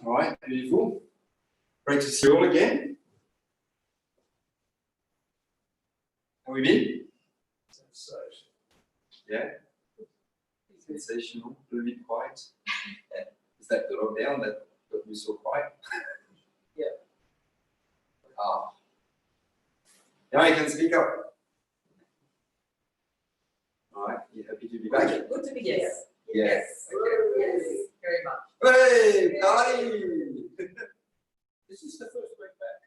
All right, beautiful. Great to see you all again. How we been? Sensation. Yeah. Sensational, a little bit quiet. Is that the lockdown that got you so quiet? Yeah. Ah. Now you can speak up. All right, you happy to be back? Good to be here. Yes. Yes, very much. Hey, party! This is the first week back.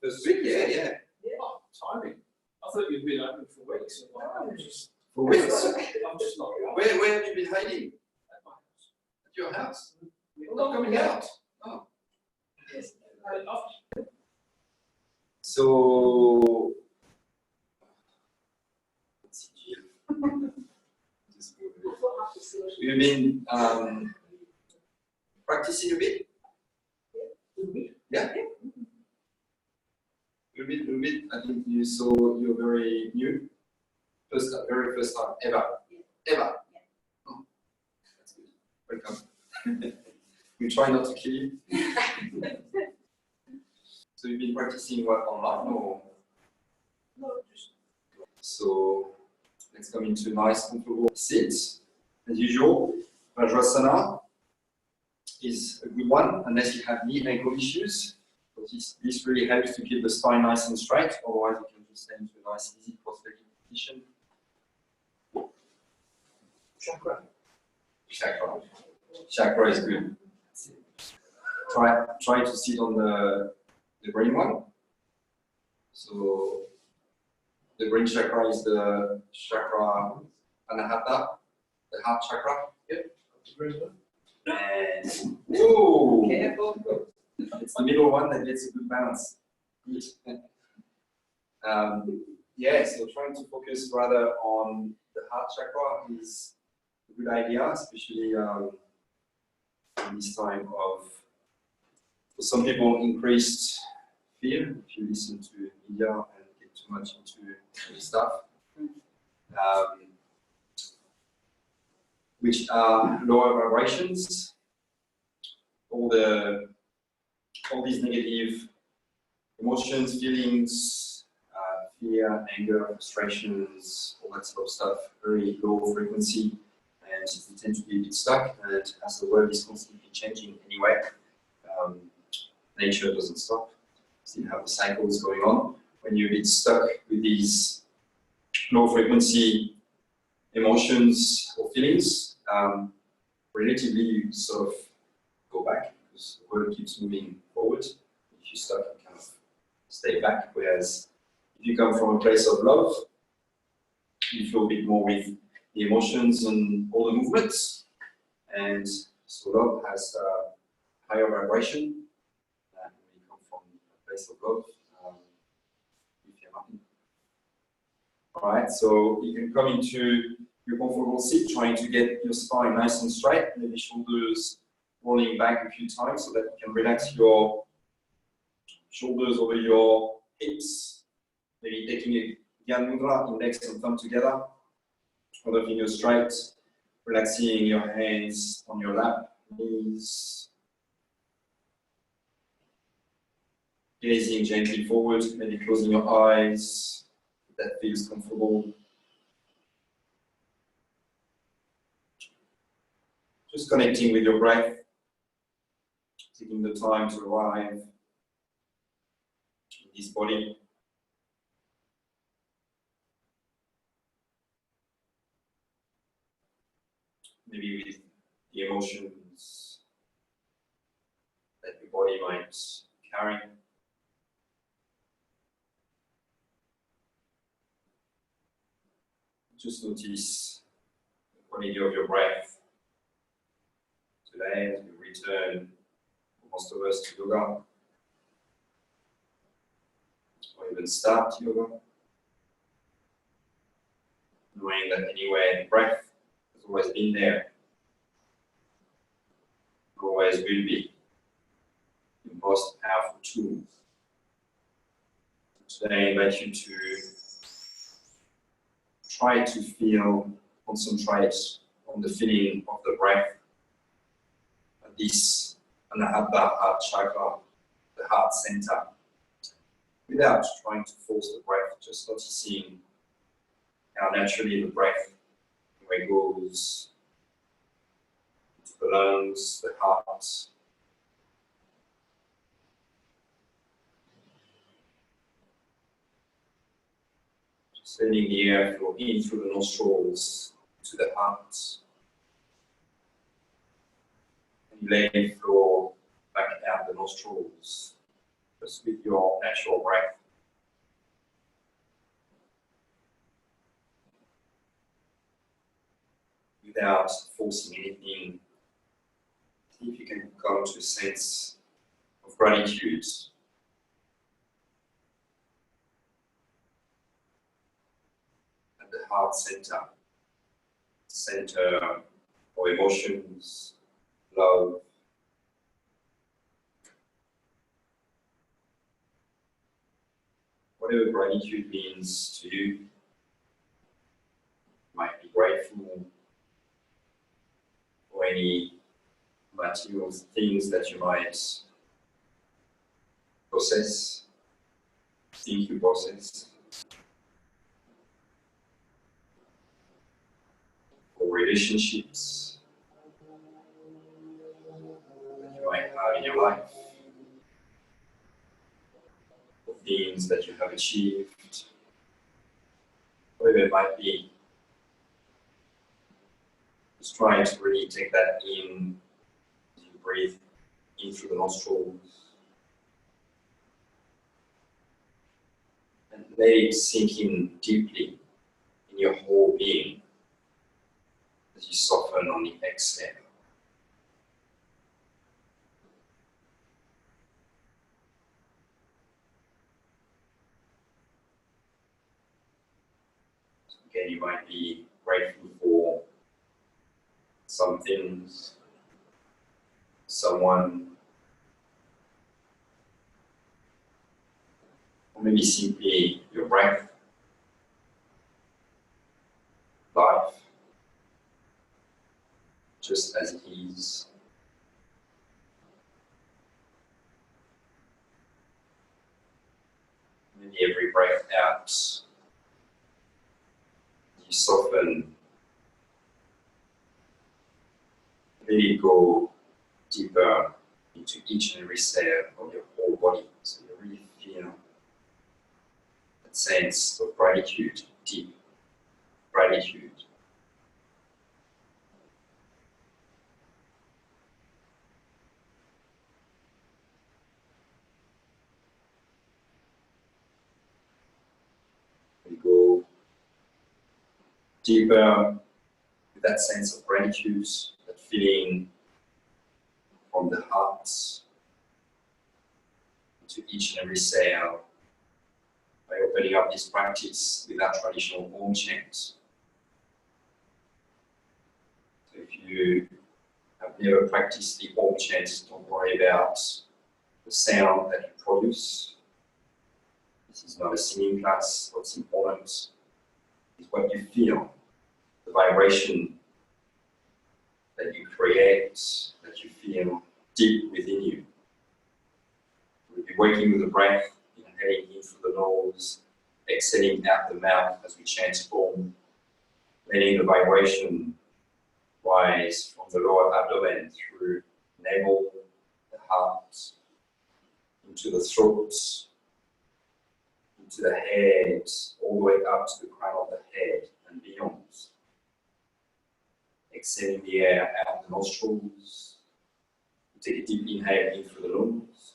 First week, yeah. Oh, timing. I thought you'd been open for weeks. And I'm just For weeks. not. Where have you been hiding? At my house. At your house? Not coming out. Oh. Yes. So, let's see here. You've been practicing a bit? Yeah? A little bit. I think you saw you're very new. Very first time ever. Ever. Oh, that's good. Welcome. We try not to kill you. So you've been practicing what, online or? No, just. So let's come into a nice comfortable sit. As usual, Shavasana is a good one unless you have knee ankle issues. But this really helps to keep the spine nice and straight, otherwise you can just stay into a nice easy cross-legged position. Chakra is good. Try to sit on the brain one. So the brain chakra is the chakra anahata, the heart chakra. Yep. And whoa! Careful. It's the middle one that gets a good balance. Good. Yeah, so trying to focus rather on the heart chakra is a good idea, especially in this time of, for some people, increased fear. If you listen to media and get too much into stuff, which are lower vibrations, all these negative emotions, feelings, fear, anger, frustrations, all that sort of stuff, very low frequency, and we tend to be a bit stuck. And as the world is constantly changing anyway, nature doesn't stop. Still have the cycles going on. When you're a bit stuck with these low frequency emotions or feelings, relatively you sort of go back because the world keeps moving forward. If you're stuck, you kind of stay back. Whereas if you come from a place of love, you flow a bit more with the emotions and all the movements. And so love has a higher vibration. And when you come from a place of love, you feel happy. All right, so you can come into your comfortable seat, trying to get your spine nice and straight, maybe shoulders rolling back a few times so that you can relax your shoulders over your hips. Maybe taking a Gyan Mudra, index and thumb together, other fingers straight, relaxing your hands on your lap, knees, gazing gently forward, maybe closing your eyes, if that feels comfortable. Just connecting with your breath, taking the time to arrive in this body. Maybe with the emotions that your body might carry. Just notice the quality of your breath today as we return, most of us, to yoga, or even start yoga. Knowing that anyway, the breath has always been there, always will be the most powerful tool. Today I invite you to try to feel, concentrate on the feeling of the breath at this Anahata heart chakra, the heart center, without trying to force the breath, just noticing how naturally the breath goes into the lungs, the heart. Just letting the air flow in through the nostrils to the heart. And let it flow back out the nostrils, just with your natural breath. Without forcing anything, see if you can come to a sense of gratitude. At the heart center of emotions, love. Whatever gratitude means to you, you might be grateful for any material things that you might possess, think you possess, for relationships that you might have in your life, for things that you have achieved, whatever it might be. Just try to really take that in as you breathe in through the nostrils. And let it sink in deeply in your whole being as you soften on the exhale. So again, you might be grateful for some things, someone, or maybe simply your breath, life, just as it is. Maybe every breath out, you soften, let it go deeper into each and every cell of your whole body. So you really feel that sense of gratitude, deep gratitude. We go deeper with that sense of gratitude, that feeling from the heart into each and every cell by opening up this practice with our traditional Om chant. So if you have never practiced the Om chant, don't worry about the sound that you produce. This is not a singing class. What's important is what you feel, the vibration that you create, that you feel deep within you. We'll be working with the breath, inhaling in through the nose, exhaling out the mouth as we chant Om, letting the vibration rise from the lower abdomen through navel, the heart, into the throat, into the head, all the way up to the crown of the head and beyond. Exhaling the air out the nostrils. Take a deep inhale in through the lungs.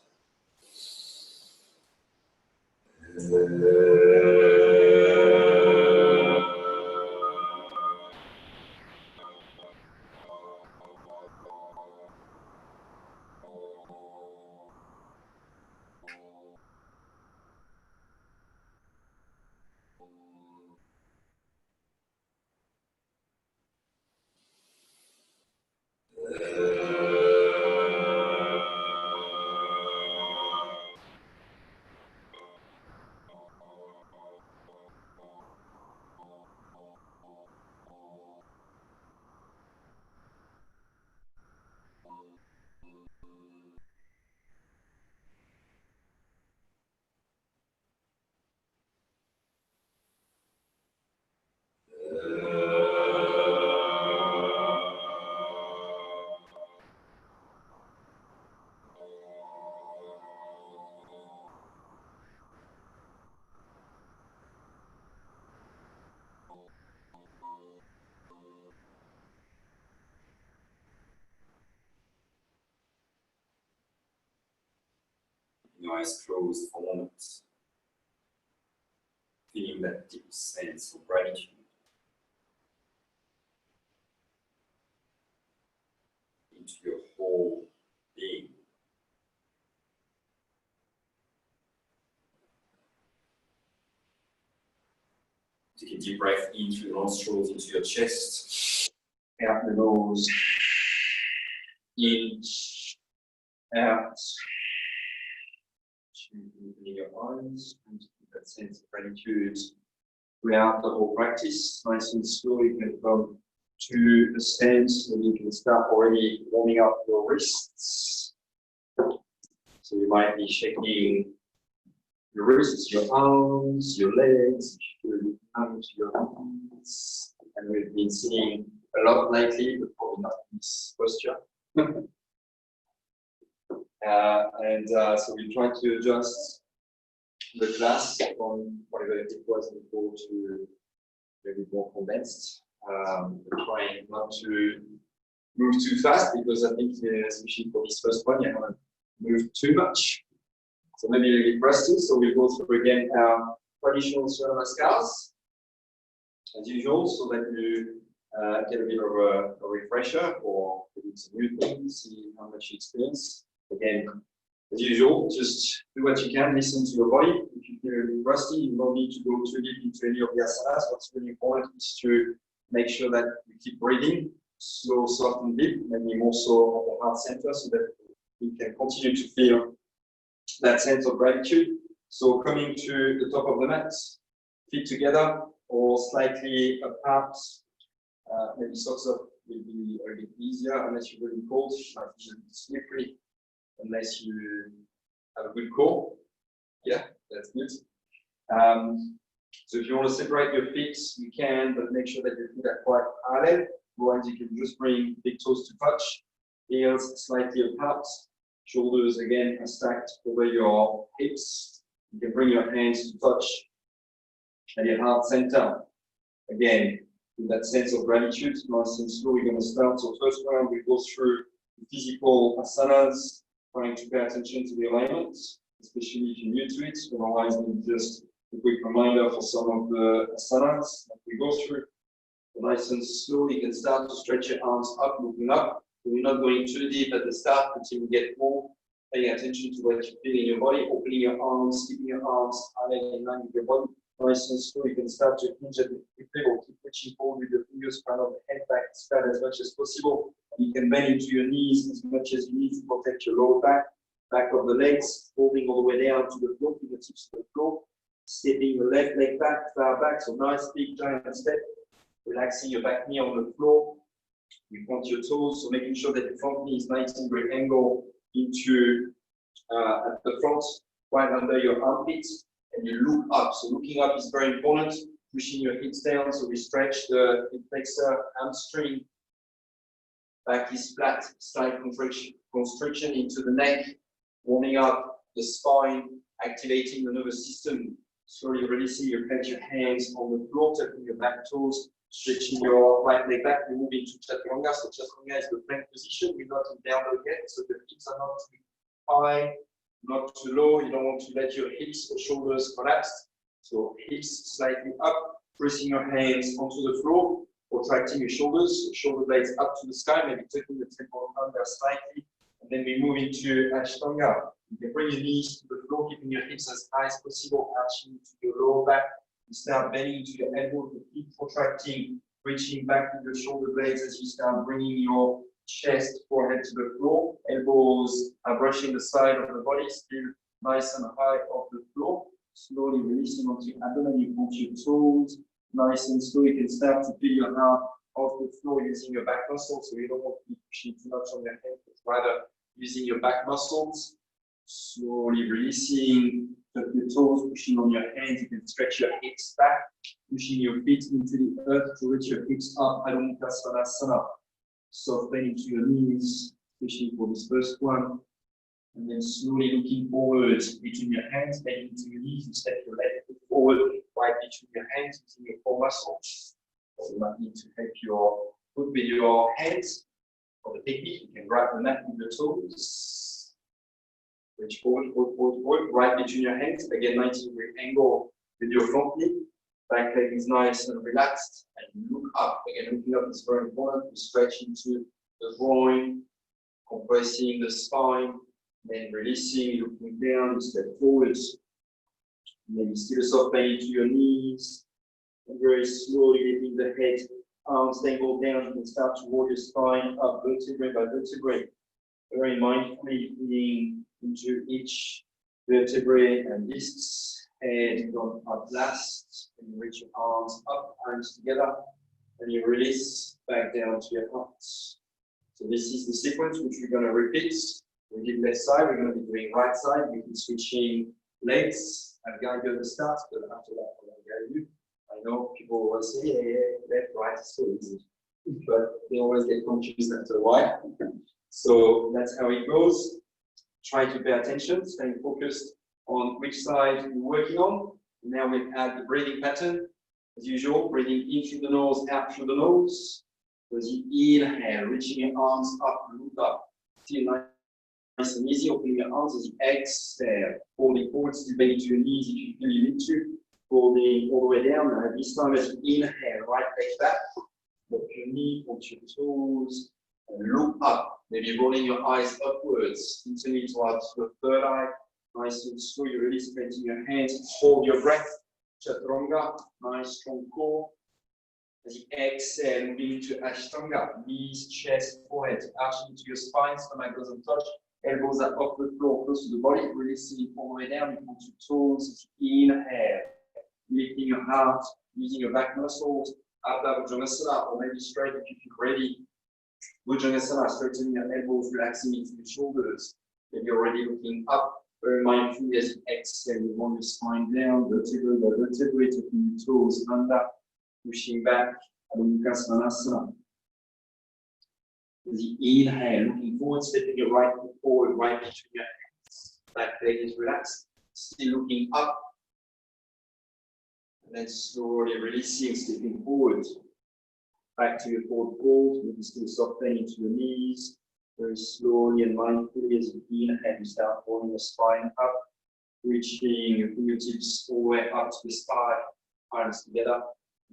your eyes closed for a moment. Feeling that deep sense of gratitude. Into your whole being. Take a deep breath in through the nostrils, into your chest, out the nose, in, out, opening your eyes, and that sense of gratitude throughout the whole practice. Nice and slow, you can come to a stance, and you can start already warming up your wrists. So you might be shaking your wrists, your arms, your legs, your hands, your hands. And we've been sitting a lot lately, but probably not in this posture. So we try to adjust the class from whatever it was before to maybe more condensed. We're trying not to move too fast because I think, especially for this first one, you haven't moved too much. So maybe a little bit rusty. So we'll go through again our traditional Sun Namaskars as usual, so that you get a bit of a refresher or maybe some new things, see how much you experience. Again, as usual, just do what you can, listen to your body. If you feel a bit rusty, you don't need to go too deep into any of the asanas. What's really important is to make sure that you keep breathing, slow, soft, and deep, maybe more so at the heart center, so that you can continue to feel that sense of gratitude. So coming to the top of the mat, feet together or slightly apart, maybe socks up will be a bit easier unless you're really cold, might be a bit slippery unless you have a good core. Yeah, that's good. So if you want to separate your feet, you can, but make sure that your feet are quite parallel. Otherwise, you can just bring big toes to touch, heels slightly apart, shoulders again are stacked over your hips. You can bring your hands to touch at your heart center. Again, with that sense of gratitude, nice and slow, we're going to start. So first round, we go through the physical asanas, trying to pay attention to the alignment, especially if you're new to it. Otherwise, just a quick reminder for some of the asanas that we go through. So nice and slow, you can start to stretch your arms up, moving up. We're not going too deep at the start until you get more. Paying attention to what you feel in your body, opening your arms, keeping your arms in line with your body. Nice and slow, you can start to hinge at the hip level, keep pushing forward with your fingers, kind of head back, spread as much as possible. You can bend into your knees as much as you need to protect your lower back, back of the legs, holding all the way down to the floor, fingertips to the floor, stepping your left leg back, far back, so nice big giant step, relaxing your back knee on the floor. You point your toes, so making sure that your front knee is 90 degree angle into at the front, right under your armpits, and you look up. So looking up is very important. Pushing your hips down, so we stretch the hip flexor, hamstring. Back is flat, slight constriction into the neck, warming up the spine, activating the nervous system. Slowly releasing your head, your hands on the floor, tapping your back toes, stretching your right leg back. We move into Chaturanga. So Chaturanga is the plank position. We're not in downward yet, so the hips are not too high, not too low. You don't want to let your hips or shoulders collapse. So hips slightly up, pressing your hands onto the floor, contracting your shoulders, shoulder blades up to the sky, maybe taking the temple under slightly. And then we move into Ashtanga. You can bring your knees to the floor, keeping your hips as high as possible, arching to your lower back. You start bending into your elbows, the feet contracting, reaching back with your shoulder blades as you start bringing your chest, forehead to the floor. Elbows are brushing the side of the body, still nice and high off the floor. Slowly releasing onto your abdomen, you point your toes, nice and slow. You can start to feel your heart off the floor using your back muscles, so you don't want to be pushing too much on your head, but rather using your back muscles. Slowly releasing, tap your toes, pushing on your hands. You can stretch your hips back, pushing your feet into the earth to reach your hips up. Adho Mukha Svanasana. Soft bend into your knees, especially for this first one. And then slowly looking forward between your hands, bending into your knees. You step your left foot forward, right between your hands, using your core muscles. So you might need to help your foot with your hands. For the technique, you can grab the mat with your toes. Reach forward, forward, forward, forward, right between your hands. Again, 90-degree angle with your front knee. Back leg is nice and relaxed. And look up. Again, looking up is very important. We stretch into the groin, compressing the spine, then releasing, looking down, you step forward. Maybe still soft pain into your knees. And very slowly letting the head, arms dangle down. You can start to roll your spine up vertebrae by vertebrae. Very mindfully feeling into each vertebrae and discs. Head gone up last. And you reach your arms up, arms together. And you release back down to your heart. So this is the sequence which we're going to repeat. We did left side, we're going to be doing right side. We can switching legs. I'll guide you at the start, but after that, I will guide you. I know people will say, yeah, left, right, is so easy. But they always get confused after a while. So that's how it goes. Try to pay attention, staying focused on which side you're working on. Now we add the breathing pattern. As usual, breathing in through the nose, out through the nose. As you inhale, reaching your arms up, look up. Still nice and easy, opening your arms as you exhale. Folding forward, still bending to your knees if you feel you need to. Folding all the way down. Now this time as you inhale, right leg back. Look your knee, point your toes, and look up. Maybe rolling your eyes upwards. Continue towards the third eye. Nice and slow. You release, straighten your hands. Hold your breath. Chaturanga. Nice strong core. As you exhale, moving into Ashtanga. Knees, chest, forehead. Arching into your spine. Stomach doesn't touch. Elbows are off the floor, close to the body. Releasing all the way down. You point your toes. Inhale. Lifting your heart. Using your back muscles. Upper Bhujangasana, or maybe straight if you feel ready. Bhujangasana, straightening your elbows, relaxing into your shoulders. Maybe you're already looking up. Very mindfully as you exhale, you want your spine down, vertebrae by vertebrae, taking your toes under, pushing back, Adho Svanasana. As you inhale, looking forward, stepping your right foot forward, right between your hands. Back leg is relaxed, still looking up. And then slowly releasing, stepping forward. Back to your forward fold, maybe still softening into your knees. Very slowly and mindfully as you inhale, you start rolling your spine up, reaching your fingertips all the way up to the spine, arms together.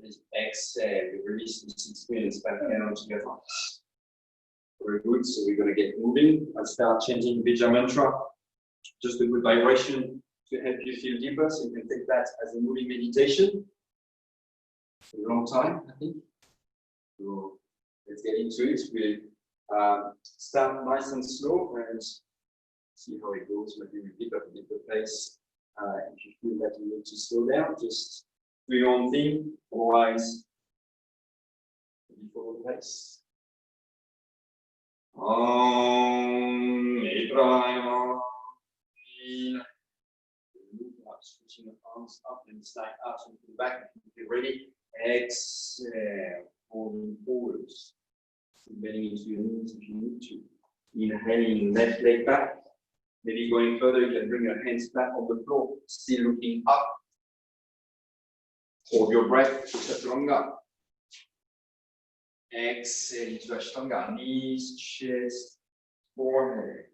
As you exhale, you release the 6 minutes back down to your heart. Very good, so we're going to get moving. I'll start chanting Bija mantra, just a good vibration to help you feel deeper, so you can take that as a moving meditation. For a long time, I think. So let's get into it. We'll start nice and slow and see how it goes. Maybe we pick up a bit of pace. If you feel that you need to slow down, just do your own thing. Otherwise, maybe follow the pace. Switching the arms up and slide out to the back. If you're ready, exhale, folding forwards. Bending into your knees if you need to. Inhaling, left leg back. Maybe going further, you can bring your hands back on the floor, still looking up. Hold your breath, Chaturanga. Exhale into Ashtanga, knees, chest, forehead.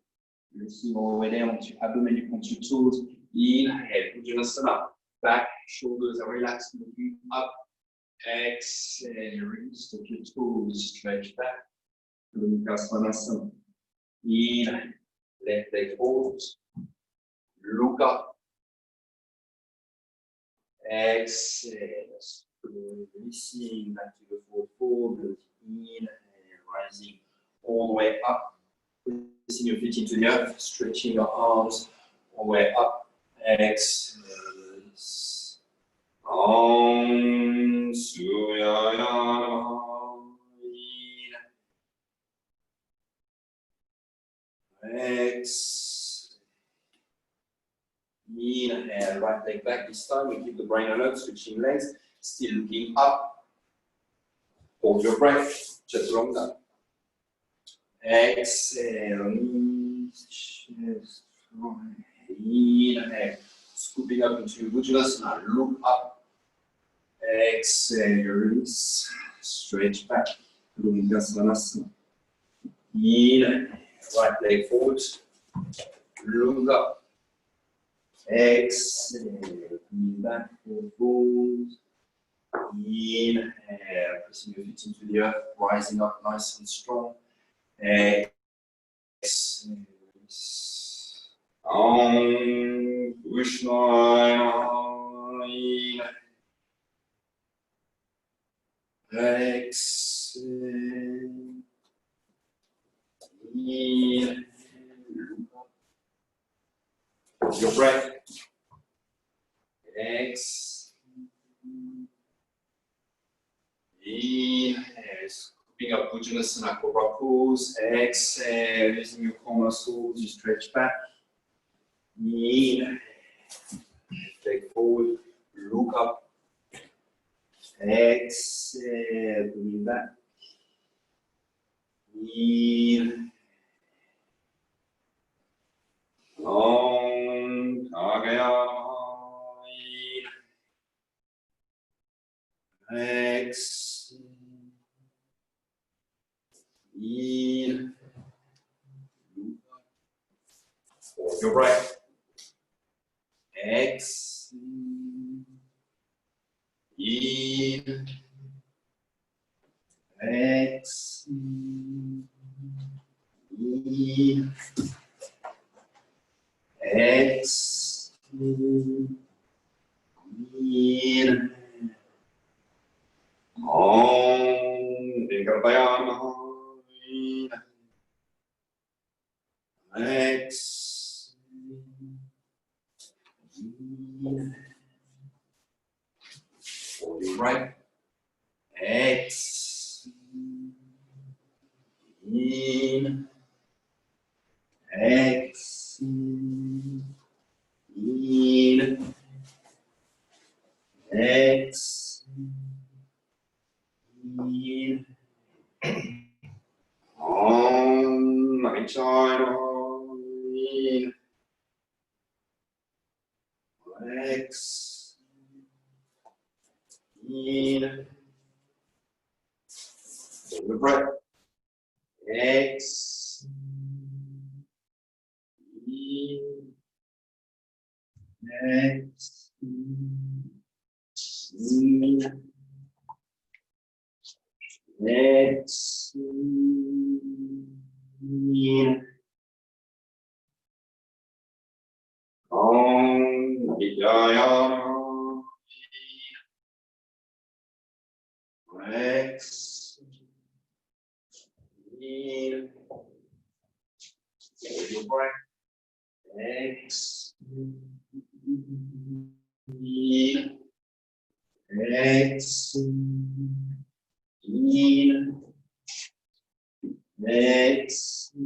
Releasing all the way down to abdomen, you point your toes. Inhale, Bhujangasana. Back, shoulders are relaxed, looking up. Exhale, release, take your toes, stretch back. Adho Svanasana. Inhale, left leg forward. Look up. Exhale, releasing back to the forward fold. Inhale, rising all the way up. Pressing your feet into the earth, stretching your arms all the way up. Exhale. Om Suyaya. Exhale. Inhale, right leg back this time. We keep the brain alert, switching legs, still looking up. Hold your breath, Chaturanga. Exhale, knees, chest, forehead. Inhale, scooping up into Bhujangasana, look up. Exhale, release, stretch back, Adho Svanasana. Inhale, right leg forward. look up. Exhale, breathe back, forward. Inhale, pressing your feet into the earth, rising up nice and strong. Exhale. Om Krishnaya. Exhale. Inhale. Your breath. Exhale. Inhale. Scooping up Bhujanasana Cobra pose. Exhale. Using your core muscles, you stretch back. Inhale. Leg forward. Look up. Exhale. Breathe back. Inhale. Om Kagaya. Exhale. Inhale. Hold your breath. Exhale. Inhale. Exhale. Inhale. Exhale. Inhale. Om Vikarbhayana. Exhale. Inhale. Hold your breath. Exhale. Inhale. Exhale. Inhale. Exhale. Inhale. Om Namah. Exhale. Inhale. Hold the breath. Exhale. Inhale. Exhale. Exhale. Om Vijaya. Exhale. Hold your breath. Exhale. Exhale. Exhale.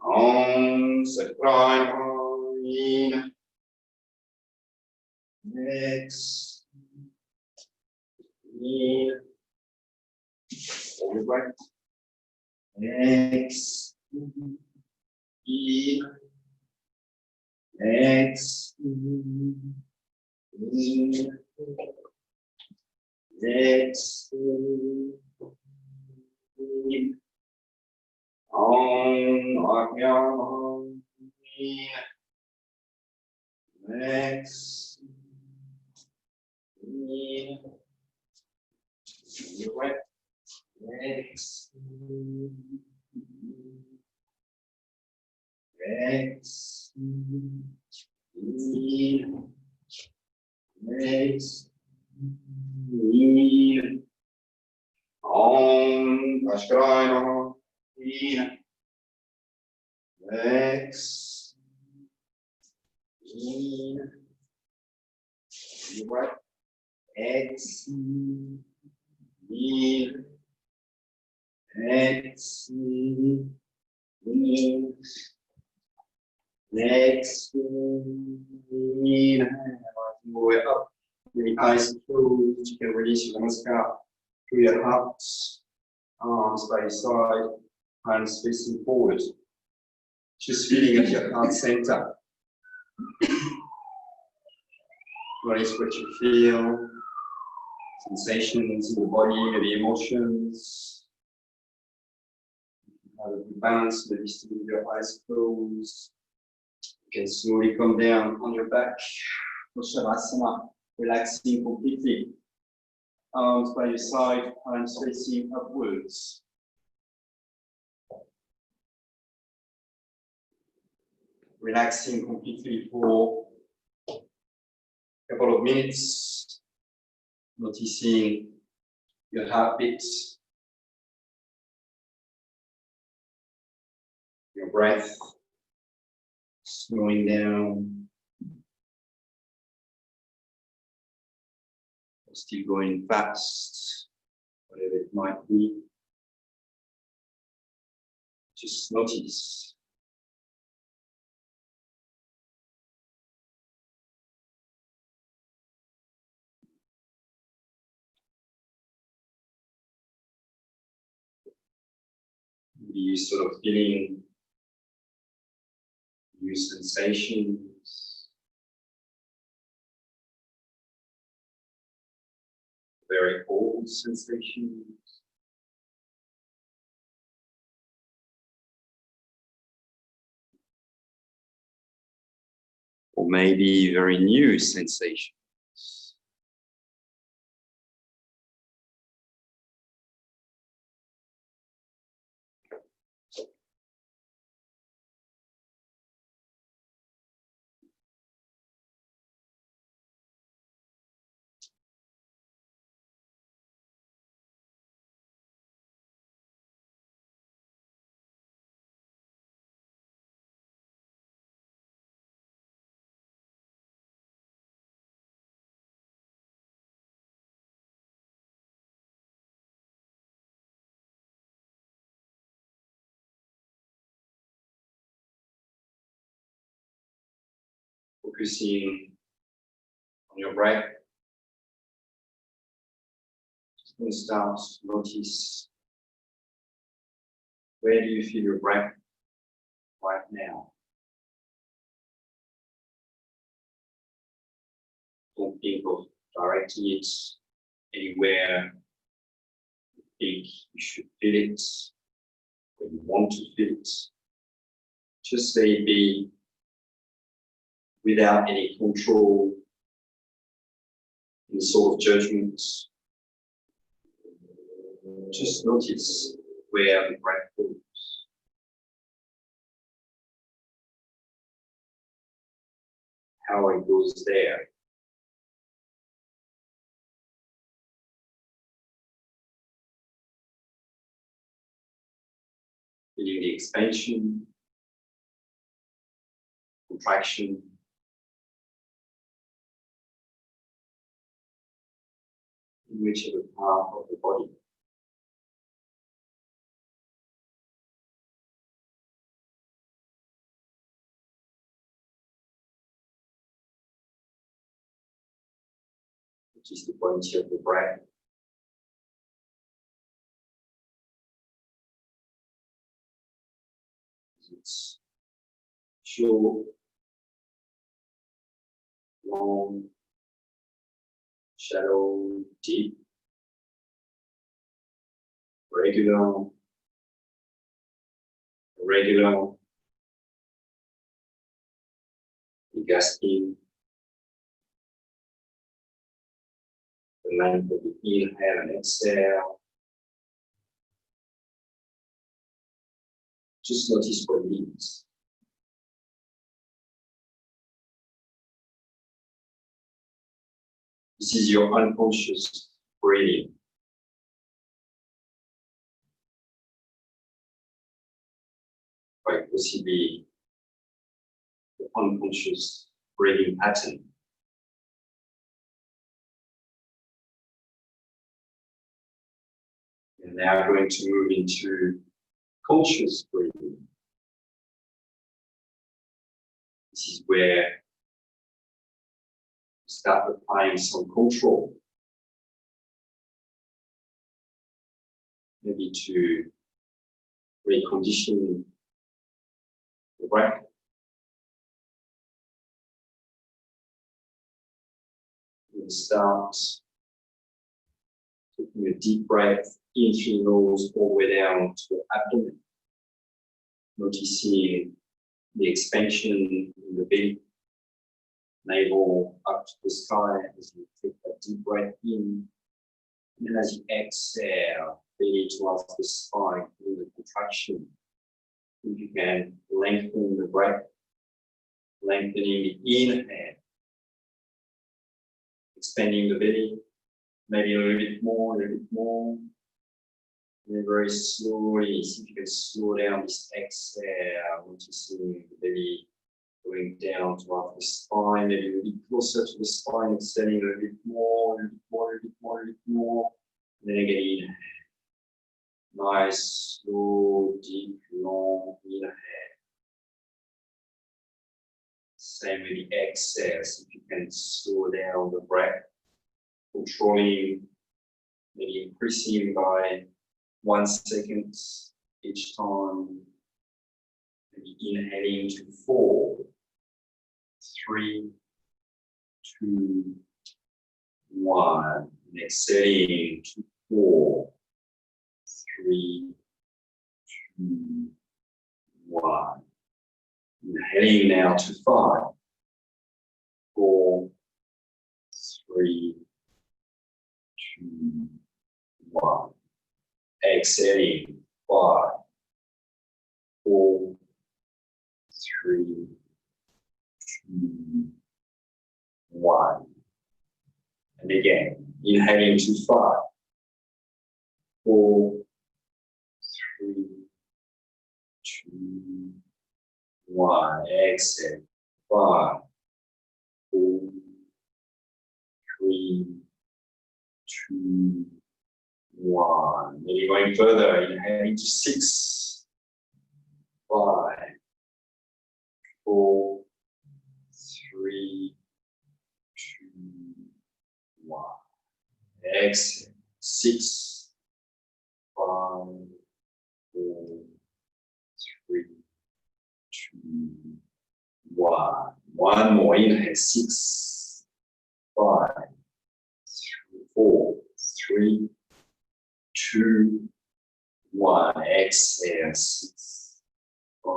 Om Sakraya. Exhale. Hold your breath. Exhale. Exhale. Exhale. Om Agnya. Exhale. Your breath. Exhale. Exhale. Exhale. Om Ashkraya. Exhale. Your breath. Exhale. Exhale. Exhale. Working your way up. With the eyes closed, you can release your namaskar through your heart, arms by your side, hands facing forward. Just feeling at your heart center. Notice what you feel, sensations in the body, the emotions. have a good balance, maybe still with your eyes closed. You can slowly come down on your back for Shavasana, relaxing completely. Arms by your side, hands facing upwards. Relaxing completely for a couple of minutes, noticing your heartbeat, your breath, slowing down, or still going fast, whatever it might be. Just notice. You sort of feeling new sensations, very old sensations, or maybe very new sensations. Focusing on your breath. Just going to start to notice, where do you feel your breath right now? Don't think of directing it anywhere you think you should feel it, or you want to feel it. Just let it be without any control, any sort of judgment. Just notice where the breath goes. How it goes there. Feeling the expansion, contraction, in whichever part of the body. Which is the quality of the breath. It's short, long, shallow, deep, regular, irregular, gasping, the length of the inhale and exhale. Just notice what it is. This is your unconscious breathing. Quite possibly the unconscious breathing pattern. And now we're going to move into conscious breathing. This is where you start applying some control. Maybe to recondition the breath. And start taking a deep breath in through the nose all the way down to the abdomen. Noticing the expansion in the belly, navel up to the sky as you take a deep breath in. And then as you exhale, belly towards the spine, in the contraction. If you can lengthen the breath, lengthening the inhale, expanding the belly, maybe a little bit more, And then very slowly, see if you can slow down this exhale, noticing the belly going down towards the spine, maybe a little bit closer to the spine, extending a little bit more, And then again, inhale. Nice, slow, deep, long inhale. Same with the exhale, so if you can slow down the breath, controlling, maybe increasing by 1 second each time. Maybe inhaling to 4, 3, 2, 1. And exhaling to 4, 3, 2, 1. Inhaling now to 5, 4, 3, 2, 1. Exhaling 5, 4, 3, 2, 1. And again, inhaling to 5, 4, 3, 2, 1. Exhale 5, 4, 3, 2, 1. Maybe going further, inhaling to 6, 5, 4, 3, 2, 1. Exhale 6, 5, 4, 3, 2, 1. One more. Inhale 6, 5, 4, 3, 2, 1. Exhale 6, 5,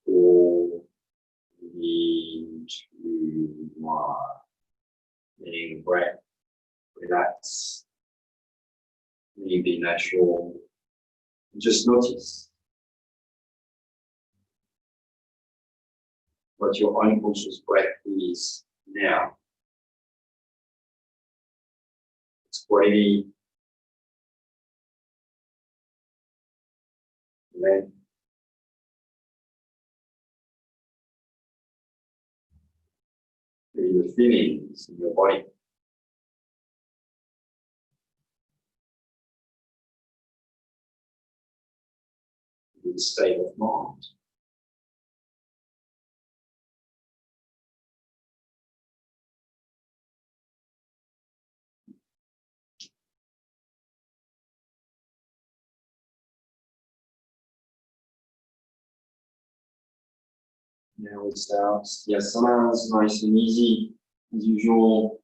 4, 3, 2, 1. Letting the breath relax. Letting be natural. Just notice what your unconscious breath is now. Its quality, length, maybe the feelings in your body. The state of mind. Now we'll start the asanas, nice and easy, as usual,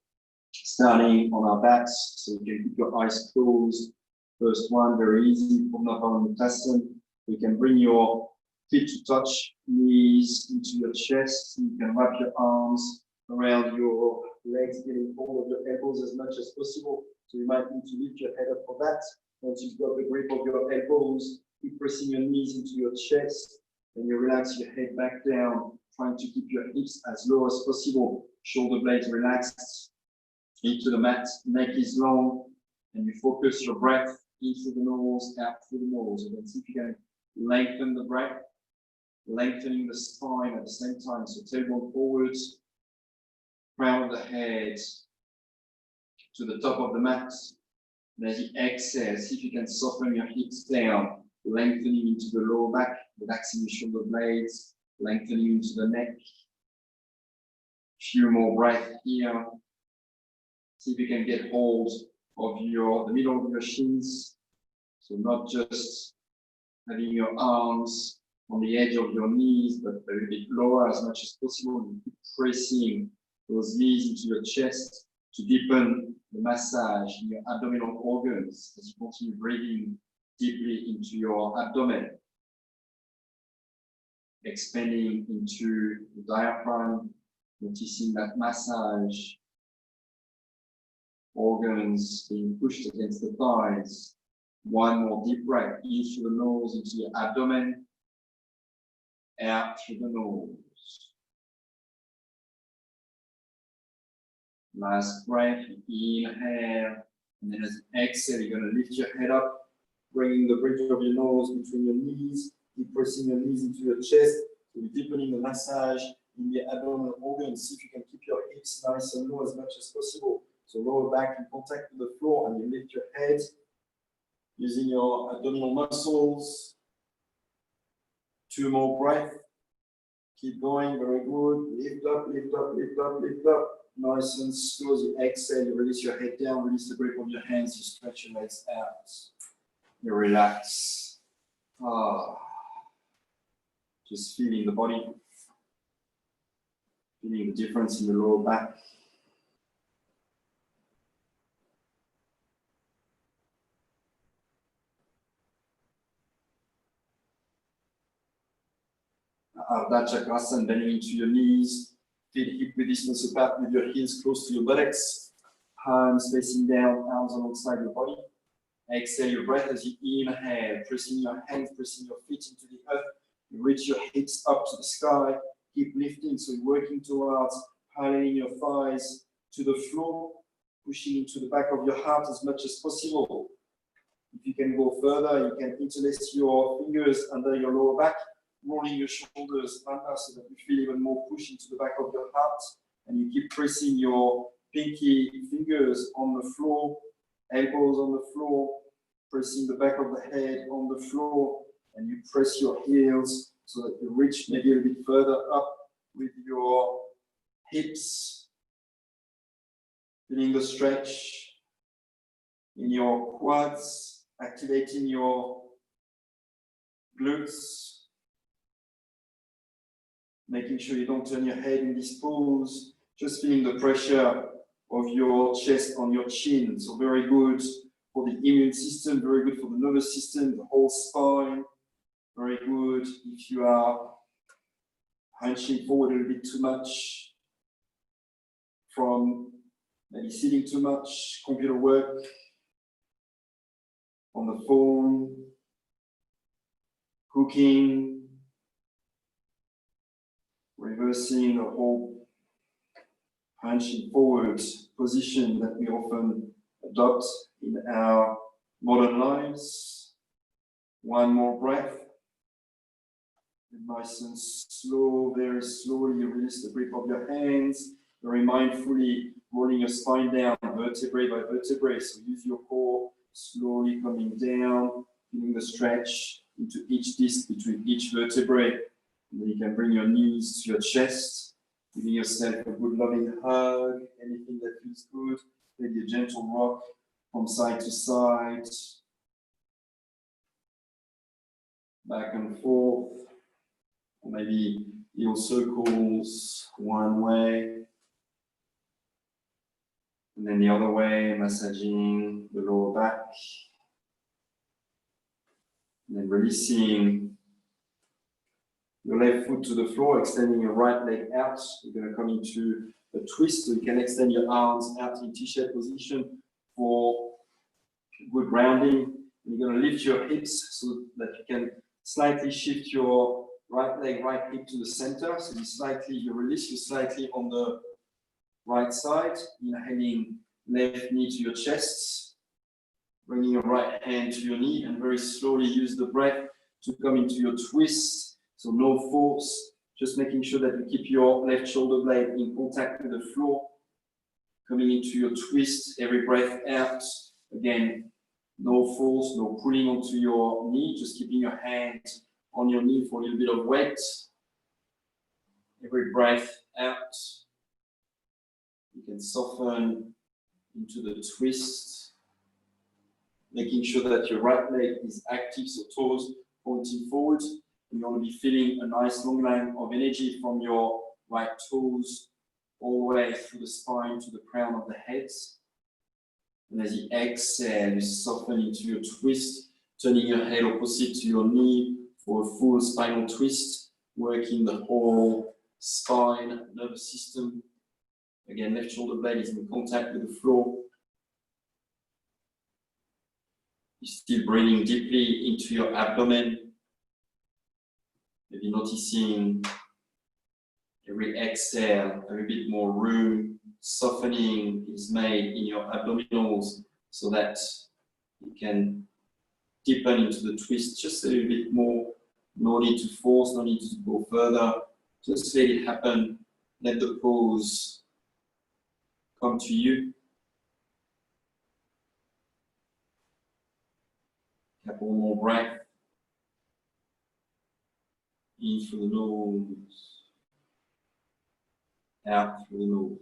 starting on our backs, so you can keep your eyes closed. First one, very easy, Purnapantasana. You can bring your feet to touch knees into your chest. You can wrap your arms around your legs, getting all of your elbows as much as possible. So you might need to lift your head up for that. Once you've got the grip of your elbows, keep pressing your knees into your chest. Then you relax your head back down, trying to keep your hips as low as possible. Shoulder blades relaxed into the mat. Neck is long, and you focus your breath in through the nose, out through the nose. And then see if you can lengthen the breath, lengthening the spine at the same time. So tailbone forwards, crown of the head to the top of the mat. And as you exhale, see if you can soften your hips down, lengthening into the lower back, relaxing your shoulder blades, lengthening into the neck. Few more breaths here. See if you can get hold of the middle of your shins. So not just having your arms on the edge of your knees, but a little bit lower as much as possible. And keep pressing those knees into your chest to deepen the massage in your abdominal organs as you continue breathing deeply into your abdomen. expanding into the diaphragm, noticing that massage, organs being pushed against the thighs. One more deep breath, in through the nose into your abdomen, out through the nose. Last breath, inhale, and then as you exhale, you're going to lift your head up, bringing the bridge of your nose between your knees, keep pressing your knees into your chest, so you're deepening the massage in the abdominal organs. See if you can keep your hips nice and low as much as possible. So lower back in contact with the floor, and you lift your head, using your abdominal muscles. 2 more breaths. Keep going, very good. Lift up, lift up, lift up, lift up. Nice and slow as you exhale, you release your head down, release the grip of your hands, you stretch your legs out. You relax. Just feeling the body, feeling the difference in the lower back. Ardha Chakrasana, bending into your knees, feet hip width distance apart with your heels close to your buttocks, palms facing down, arms alongside your body. Exhale your breath as you inhale, pressing your hands, pressing your feet into the earth. You reach your hips up to the sky, keep lifting, so you're working towards paralleling your thighs to the floor, pushing into the back of your heart as much as possible. If you can go further, you can interlace your fingers under your lower back, rolling your shoulders under so that you feel even more push into the back of your heart. And you keep pressing your pinky fingers on the floor, elbows on the floor, pressing the back of the head on the floor, and you press your heels so that you reach maybe a little bit further up with your hips, feeling the stretch in your quads, activating your glutes, making sure you don't turn your head in this pose, just feeling the pressure of your chest on your chin. So very good for the immune system, very good for the nervous system, the whole spine. Very good if you are hunching forward a little bit too much from maybe sitting too much, computer work, on the phone, cooking, reversing the whole hunching forward position that we often adopt in our modern lives. 1 more breath. And nice and slow, very slowly release the grip of your hands. Very mindfully rolling your spine down, vertebrae by vertebrae. So use your core, slowly coming down, feeling the stretch into each disc between each vertebrae. And then you can bring your knees to your chest, giving yourself a good loving hug, anything that feels good. Maybe a gentle rock from side to side, back and forth, or maybe heel circles one way, and then the other way, massaging the lower back, and then releasing your left foot to the floor, extending your right leg out. You're going to come into a twist, so you can extend your arms out in T-shape position for good grounding. And you're going to lift your hips so that you can slightly shift your right leg, right hip to the center. So you release you slightly on the right side, inhaling left knee to your chest, bringing your right hand to your knee, and very slowly use the breath to come into your twist. So no force, just making sure that you keep your left shoulder blade in contact with the floor. Coming into your twist, every breath out. Again, no force, no pulling onto your knee, just keeping your hand on your knee for a little bit of weight. Every breath out. You can soften into the twist, making sure that your right leg is active, so toes pointing forward. You want to be feeling a nice long line of energy from your right toes all the way through the spine to the crown of the head. And as you exhale, you soften into your twist, turning your head opposite to your knee for a full spinal twist, working the whole spine, nervous system. Again, left shoulder blade is in contact with the floor. You're still breathing deeply into your abdomen. Maybe noticing every exhale, every bit more room, softening is made in your abdominals so that you can deepen into the twist just a little bit more. No need to force, no need to go further. Just let it happen. Let the pose come to you. Couple more breath. In through the nose. Out through the nose.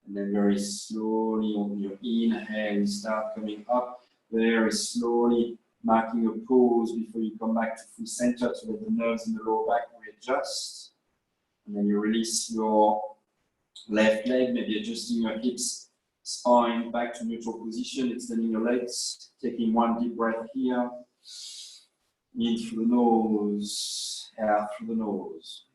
And then very slowly on your inhale, start coming up. Very slowly marking a pause before you come back to full center to let the nerves in the lower back readjust. And then you release your left leg, maybe adjusting your hips, spine back to neutral position, extending your legs, taking one deep breath here. In through the nose, out through the nose.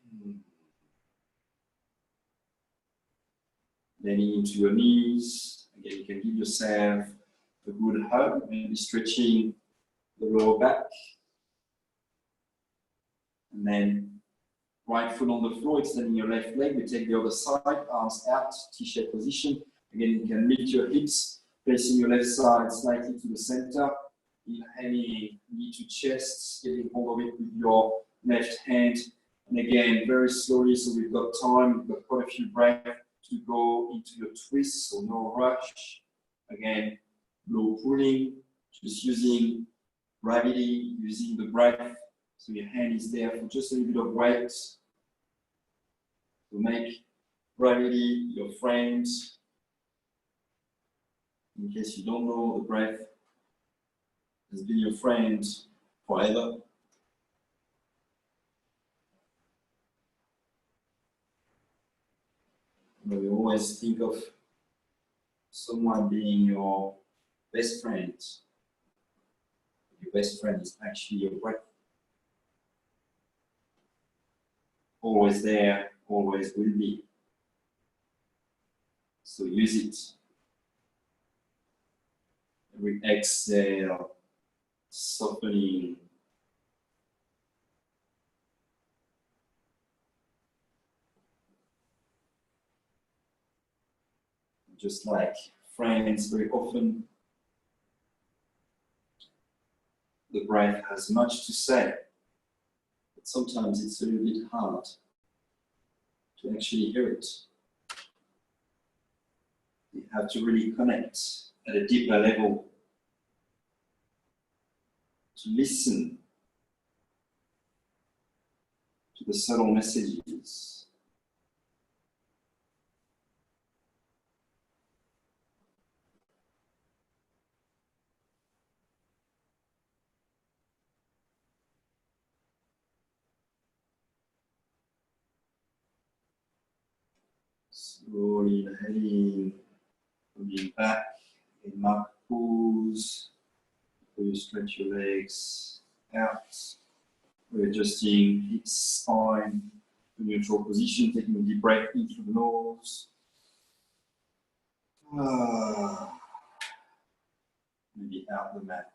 Bending into your knees. Again, you can give yourself a good hug, maybe stretching the lower back. And then right foot on the floor, extending your left leg. We take the other side, arms out, T-shaped position. Again, you can lift your hips, placing your left side slightly to the center. Inhaling, knee to chest, getting hold of it with your left hand. And again, very slowly, so we've got time, we've got quite a few breaths to go into your twist, so no rush. Again, no pulling, just using gravity, using the breath. So your hand is there for just a little bit of weight to make gravity your friend. In case you don't know, the breath has been your friend forever. We always think of someone being your best friend. Your best friend is actually your breath. Always there, always will be. So use it. Every exhale, softening. Just like friends, very often the breath has much to say, but sometimes it's a little bit hard to actually hear it. You have to really connect at a deeper level to listen to the subtle messages. Slowly inhaling, coming back in mark pose. You stretch your legs out. We're adjusting hips, spine to neutral position, taking a deep breath in through the nose. Maybe out the mat.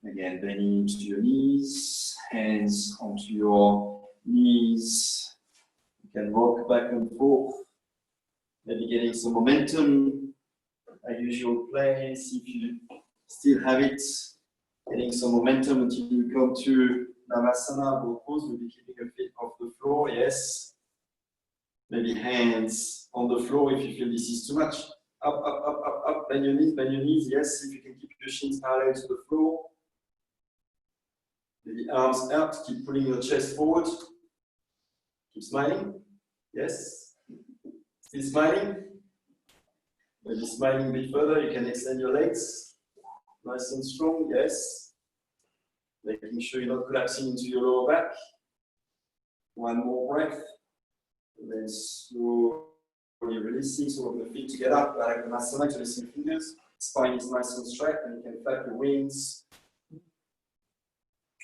Again, bending into your knees, hands onto your knees. You can rock back and forth, maybe getting some momentum. A usual place, if you still have it, getting some momentum until you come to Shavasana, both pose, maybe keeping your feet off the floor, yes. Maybe hands on the floor if you feel this is too much. Up, up, up, up, up, bend your knees, yes. If you can keep your shins parallel to the floor. Maybe arms out, keep pulling your chest forward. Keep smiling, yes. Still smiling. Maybe smiling a bit further, you can extend your legs. Nice and strong, yes. Making sure you're not collapsing into your lower back. One more breath. And then slowly releasing, so we're going to feet together, like an asana, releasing fingers. Spine is nice and straight, and you can flap your wings.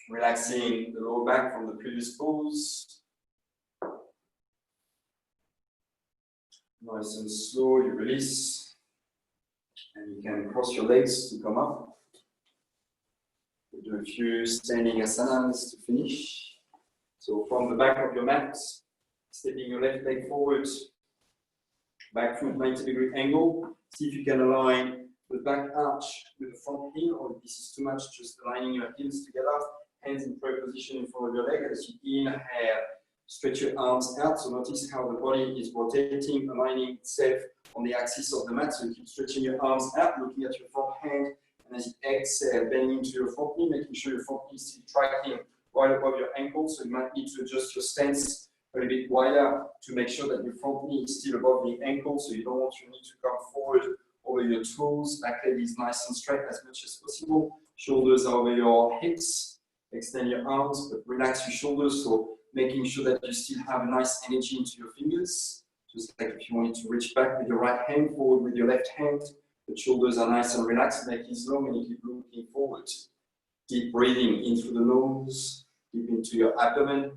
Relaxing the lower back from the previous pose. Nice and slow, you release. And you can cross your legs to come up. We'll do a few standing asanas to finish. So from the back of your mat, stepping your left leg forward, back foot 90-degree angle. See if you can align the back arch with the front heel, or if this is too much, just aligning your heels together, hands in prayer position in front of your leg. As you inhale, stretch your arms out. So notice how the body is rotating, aligning itself on the axis of the mat. So you keep stretching your arms out, looking at your front hand. And as you exhale, bending into your front knee, making sure your front knee is still tracking right above your ankle. So you might need to adjust your stance a little bit wider to make sure that your front knee is still above the ankle. So you don't want your knee to come forward over your toes. Back leg is nice and straight as much as possible. Shoulders are over your hips. Extend your arms, but relax your shoulders. So making sure that you still have a nice energy into your fingers. Just like if you wanted to reach back with your right hand, forward with your left hand. The shoulders are nice and relaxed, neck is long, and you keep looking forward. Deep breathing in through the nose, deep into your abdomen,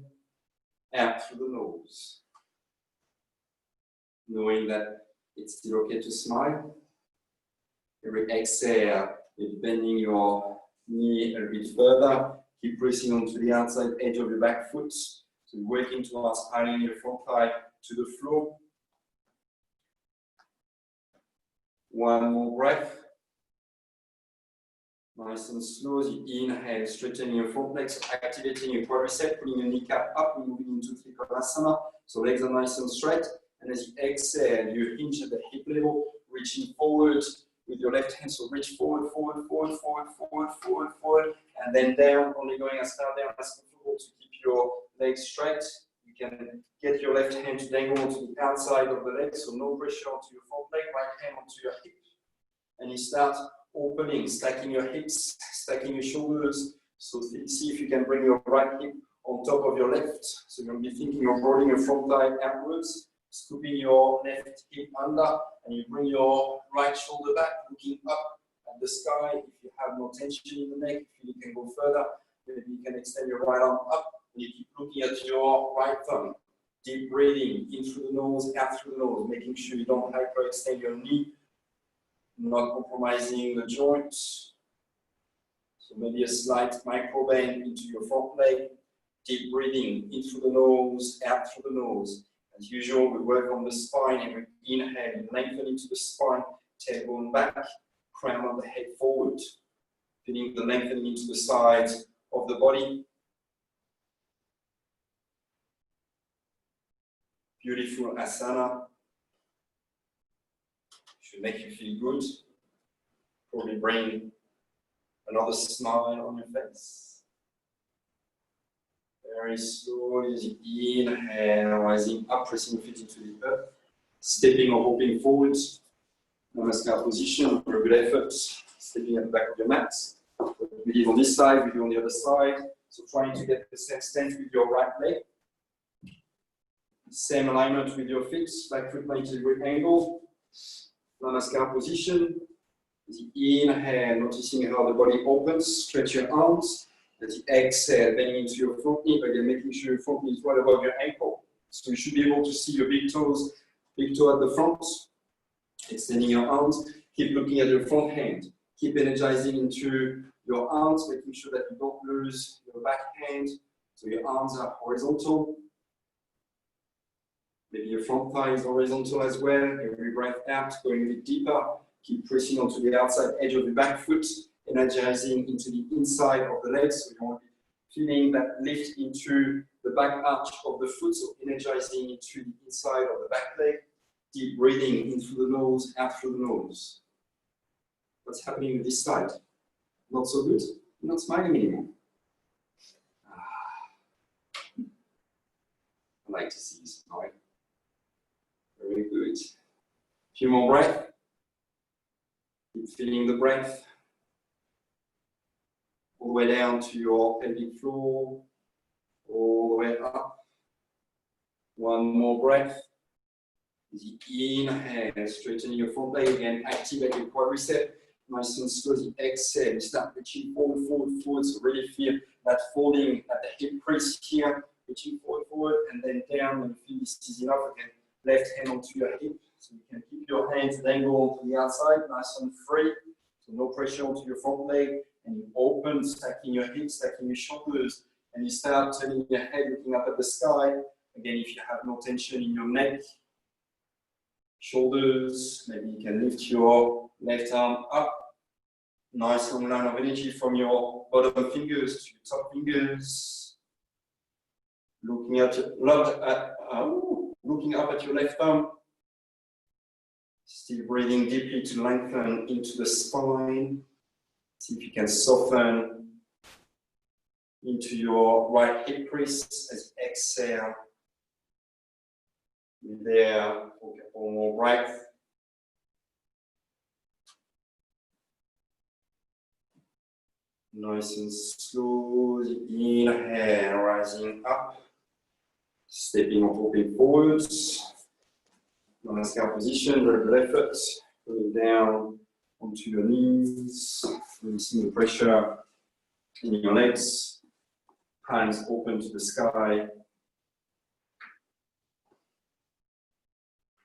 out through the nose. Knowing that it's still okay to smile. Every exhale, you're bending your knee a bit further. Keep pressing onto the outside edge of your back foot. So working towards piling your front thigh to the floor. One more breath. Nice and slow as you inhale, straightening your front legs, activating your quadricep, pulling your kneecap up, moving into Asana. So legs are nice and straight. And as you exhale, you hinge at the hip level, reaching forward with your left hand. So reach forward, forward, forward, forward, forward, forward, forward, and then down, only going as far down as comfortable to keep your legs straight. You can get your left hand to dangle onto the outside of the leg, so no pressure onto your front leg, right hand onto your hip. And you start opening, stacking your hips, stacking your shoulders. So see if you can bring your right hip on top of your left. So you're going to be thinking of rolling your front thigh outwards, scooping your left hip under, and you bring your right shoulder back, looking up at the sky. If you have no tension in the neck, if you can go further, maybe you can extend your right arm up, and you keep looking at your right thumb. Deep breathing in through the nose, out through the nose, making sure you don't hyperextend your knee, not compromising the joints. So maybe a slight micro bend into your front leg. Deep breathing in through the nose, out through the nose. As usual, we work on the spine. Every inhale, lengthen into the spine, tailbone back, crown of the head forward. Feeling the lengthening into the sides of the body. Beautiful asana. Should make you feel good. Probably bring another smile on your face. Very slowly as you inhale, rising up, pressing your feet into the earth. Stepping or hopping forwards. Namaskar position, for a good effort. Stepping at the back of your mat. We did on this side, we do on the other side. So trying to get the same stance with your right leg. Same alignment with your feet, back foot 90-degree angle. Namaskar position. As you inhale, noticing how the body opens, stretch your arms. As you exhale, bending into your front knee, again making sure your front knee is right above your ankle. So you should be able to see your big toes, big toe at the front. Extending your arms, keep looking at your front hand. Keep energizing into your arms, making sure that you don't lose your back hand. So your arms are horizontal. Maybe your front thigh is horizontal as well. Every breath out, going a bit deeper. Keep pressing onto the outside edge of the back foot, energizing into the inside of the legs. So you want to be feeling that lift into the back arch of the foot, so energizing into the inside of the back leg. Deep breathing in through the nose, out through the nose. What's happening with this side? Not so good? You're not smiling anymore. I like to see you smile. Very good. A few more breaths. Keep feeling the breath. All the way down to your pelvic floor. All the way up. One more breath. As you inhale, straightening your front leg again, activate your quadricep. Nice and slowly exhale. You start reaching forward, forward, forward. So really feel that folding at the hip crease here, reaching forward, forward, and then down. When you feel this is enough, again, left hand onto your hip. So you can keep your hands dangled to the outside, nice and free. So no pressure onto your front leg. And you open, stacking your hips, stacking your shoulders. And you start turning your head, looking up at the sky. Again, if you have no tension in your neck, shoulders, maybe you can lift your left arm up. Nice long line of energy from your bottom fingers to your top fingers. Looking up at your left arm. Still breathing deeply to lengthen into the spine. See if you can soften into your right hip crease as you exhale. There for a couple more breaths. Nice and slowly inhale, rising up, stepping or hopping forwards. Non-scale position, very good effort. Going down onto your knees, releasing the pressure in your legs. Hands open to the sky.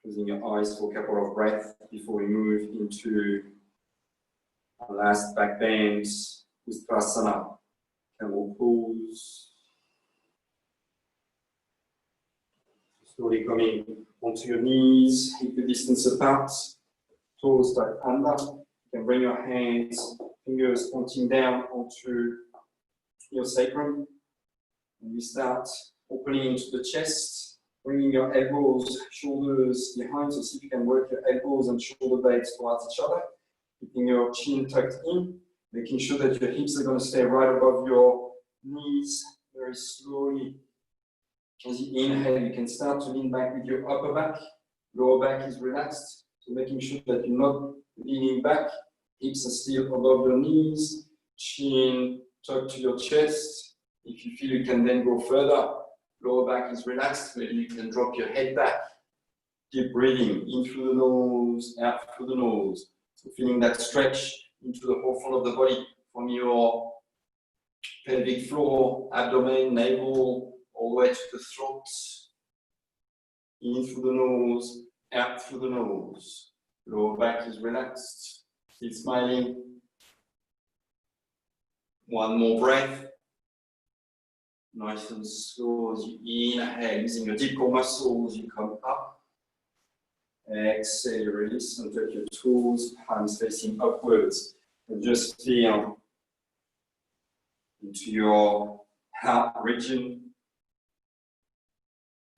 Closing your eyes for a couple of breaths before we move into our last back bend with Asana. Camel pose. Slowly coming onto your knees, hip distance apart, toes tucked under. You can bring your hands, fingers pointing down onto your sacrum. And we start opening into the chest, bringing your elbows, shoulders behind. So see if you can work your elbows and shoulder blades towards each other. Keeping your chin tucked in, making sure that your hips are going to stay right above your knees very slowly. As you inhale, you can start to lean back with your upper back. Lower back is relaxed. So making sure that you're not leaning back. Hips are still above your knees. Chin tucked to your chest. If you feel you can then go further, lower back is relaxed. Maybe you can drop your head back. Keep breathing in through the nose, out through the nose. So feeling that stretch into the whole front of the body from your pelvic floor, abdomen, navel, all the way to the throat. In through the nose, out through the nose. Lower back is relaxed. Still smiling. One more breath. Nice and slow as you inhale, using your deep core muscles, you come up. Exhale, release, and take your toes, hands facing upwards. And just feel into your heart region.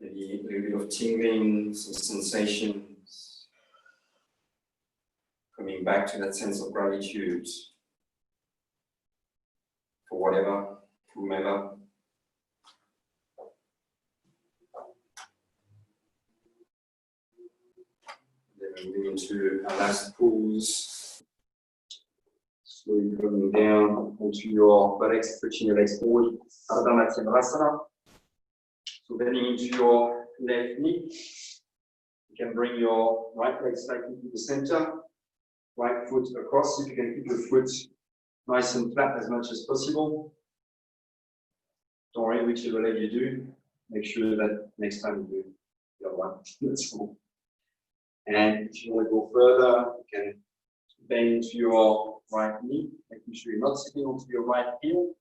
Maybe a little bit of tingling, some sensations. Coming back to that sense of gratitude for whatever, whomever. Then moving into our last pose. Slowly coming down onto your buttocks, stretching your legs forward. Ardha Matsyendrasana. So bending into your left knee. You can bring your right leg slightly to the center. Right foot across. If you can keep your foot nice and flat as much as possible. Don't worry whichever leg you do. Make sure that next time you do the other one. That's all. And if you want to go further, you can bend to your right knee, making sure you're not sitting onto your right heel.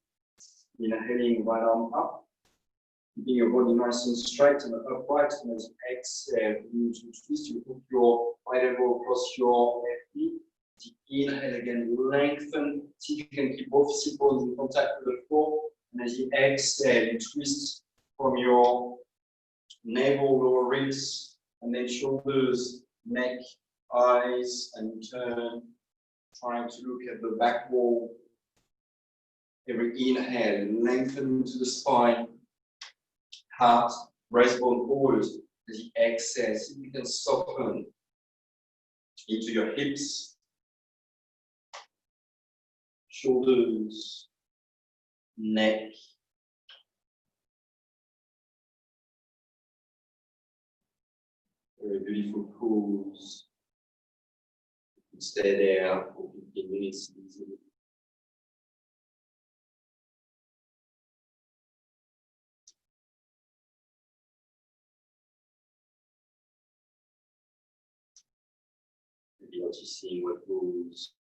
Inhaling, right arm up. Keeping your body nice and straight and upright. And as you exhale, you twist, you put your right elbow across your left knee. Inhale again, lengthen. See if you can keep both sit bones in contact with the floor. And as you exhale, you twist from your navel, lower ribs, and then shoulders, neck, eyes, and you turn, trying to look at the back wall. Every inhale, lengthen to the spine, heart, breastbone forward. As you exhale, see if you can soften into your hips, shoulders, neck. Very beautiful pose. Stay there for 15 minutes easily. Maybe noticing what moves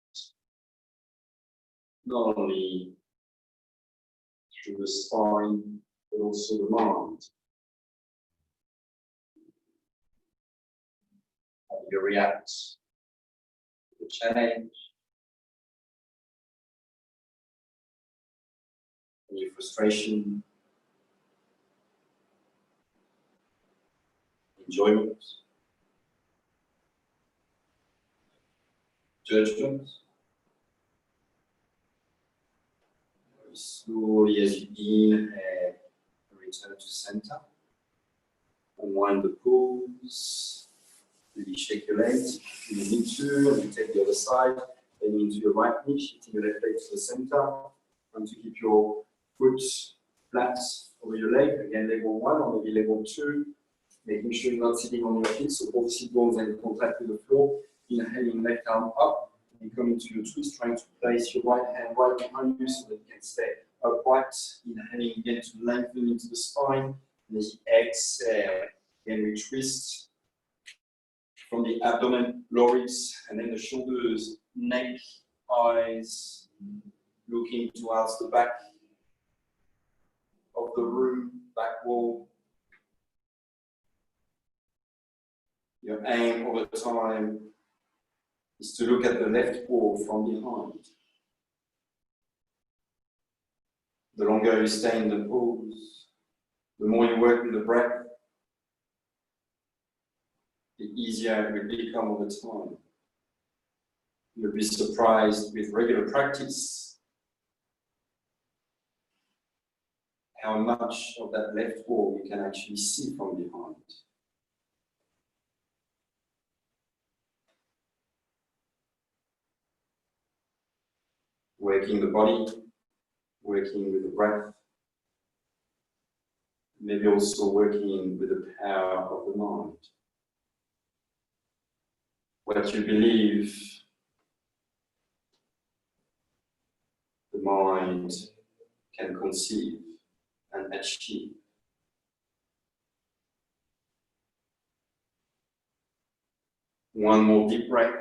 not only through the spine, but also the mind. How do you react to the challenge? Any frustration? Enjoyment? Judgment? Very slowly as you inhale, return to center. Unwind the pose. Really shake your legs if you need to, and you take the other side, then into your right knee, shifting your left leg to the center. Trying to keep your foot flat over your leg. Again, leg on one or maybe leg on two. Making sure you're not sitting on your feet, so both sit bones are in contact with the floor. Inhaling left arm up, and coming to your twist, trying to place your right hand right behind you so that you can stay upright. Inhaling again to lengthen into the spine. And as you exhale, again we twist from the abdomen, lower ribs, and then the shoulders, neck, eyes, looking towards the back of the room, back wall. Your aim over time is to look at the left wall from behind. The longer you stay in the pose, the more you work with the breath, the easier it will become over time. You'll be surprised with regular practice how much of that left wall you can actually see from behind. Working the body, working with the breath, maybe also working with the power of the mind. What you believe, the mind can conceive and achieve. One more deep breath.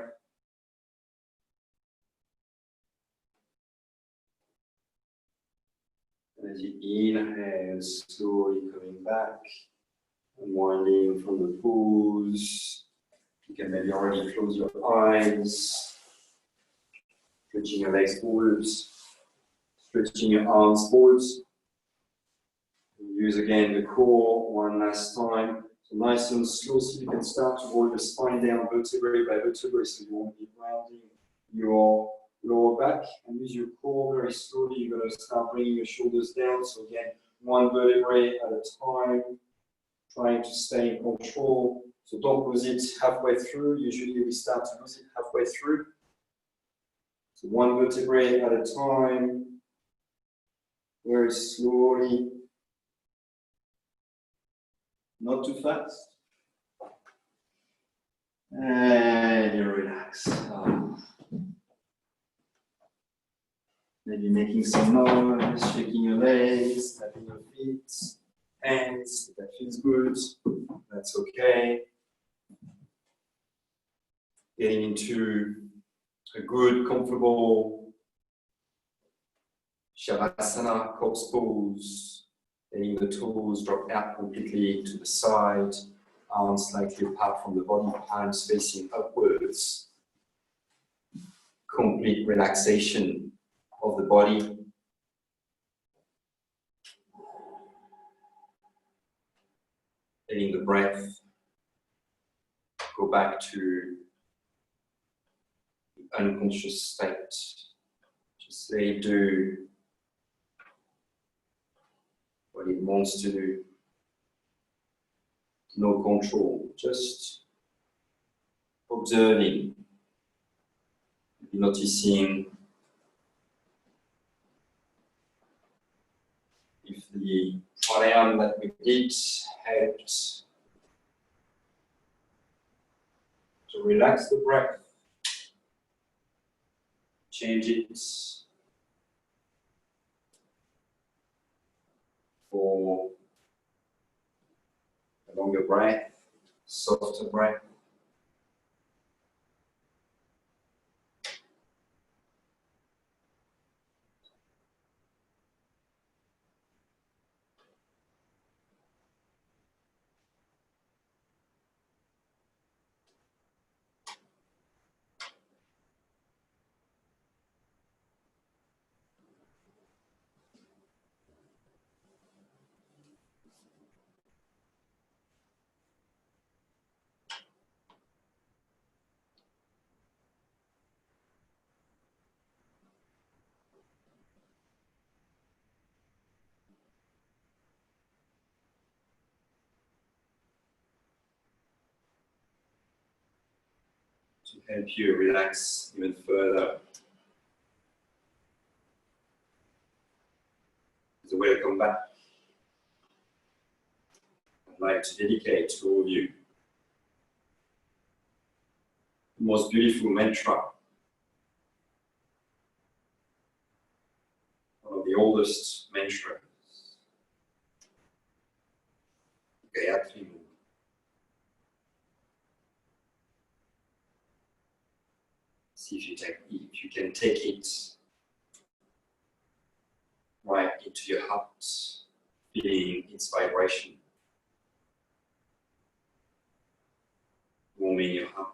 And as you inhale, slowly coming back, unwinding from the pose. You can maybe already close your eyes, stretching your legs forwards, stretching your arms forwards. Use again the core one last time. So nice and slow, so you can start to roll your spine down vertebrae by vertebrae, so you won't be grounding your lower back. And use your core very slowly. You're going to start bringing your shoulders down. So again, one vertebrae at a time, trying to stay in control. So don't lose it halfway through. Usually we start to lose it halfway through. So one vertebrae at a time, very slowly. Not too fast. And you relax. Maybe making some noise, shaking your legs, tapping your feet, hands. If that feels good, that's okay. Getting into a good, comfortable Shavasana corpse pose. Letting the toes drop out completely to the side, arms slightly apart from the body, palms facing upwards. Complete relaxation of the body. Letting the breath go back to the unconscious state. Just let it do what it wants to do. No control, just observing, noticing if the pranayama that we did helped to relax the breath, change it for a longer breath, softer breath. To help you relax even further. As a welcome back, I'd like to dedicate to all of you the most beautiful mantra, one of the oldest mantras, Gayatri. See if you can take it right into your heart, feeling its vibration, warming your heart.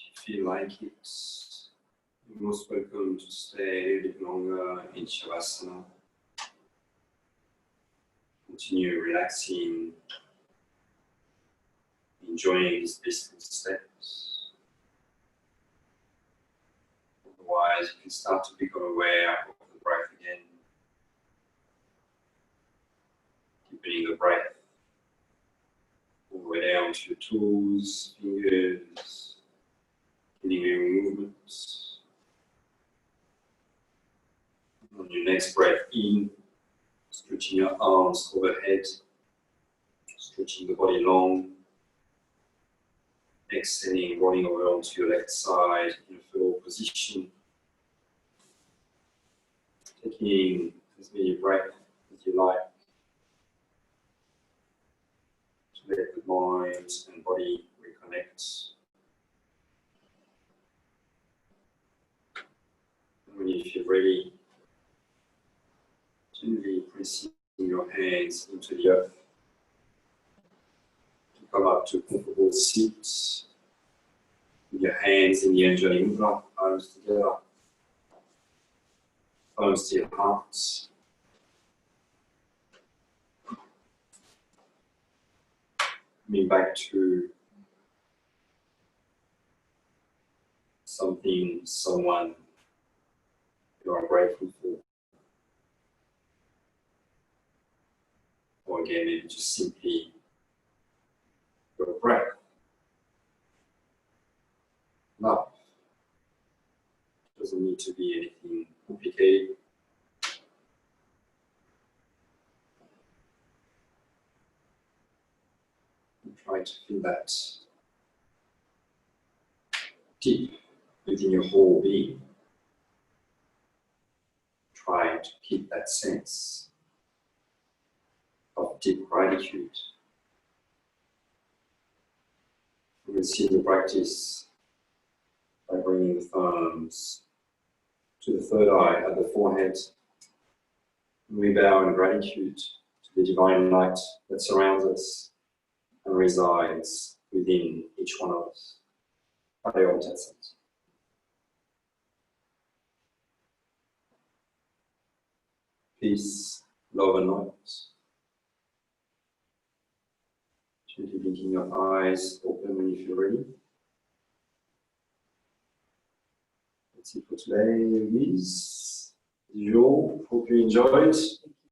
If you feel like it, you're most welcome to stay a little bit longer in Shavasana. Continue relaxing, enjoying these peaceful steps. Otherwise, you can start to become aware of the breath again. Deepening the breath all the way down to your toes, fingers, feeling your movements. On your next breath in, stretching your arms overhead, stretching the body long. Exhaling, rolling over onto your left side in a flow position. Taking as many breaths as you like to let the mind and body reconnect. And when you feel ready, gently pressing your hands into the earth. Come up to a comfortable seat with your hands in the Anjali Mudra, palms together, palms to your heart. Coming back to something, someone you are grateful for. Or again, maybe just simply your breath. Love. Doesn't need to be anything complicated. And try to feel that deep within your whole being. Try to keep that sense of deep gratitude. You will see the practice by bringing the thumbs to the third eye at the forehead. We bow in gratitude to the divine light that surrounds us and resides within each one of us. Hare Om Tat Sat. Peace, love and light. Gently blinking your eyes open when you feel ready. That's it for today, Louise. As usual, hope you enjoyed.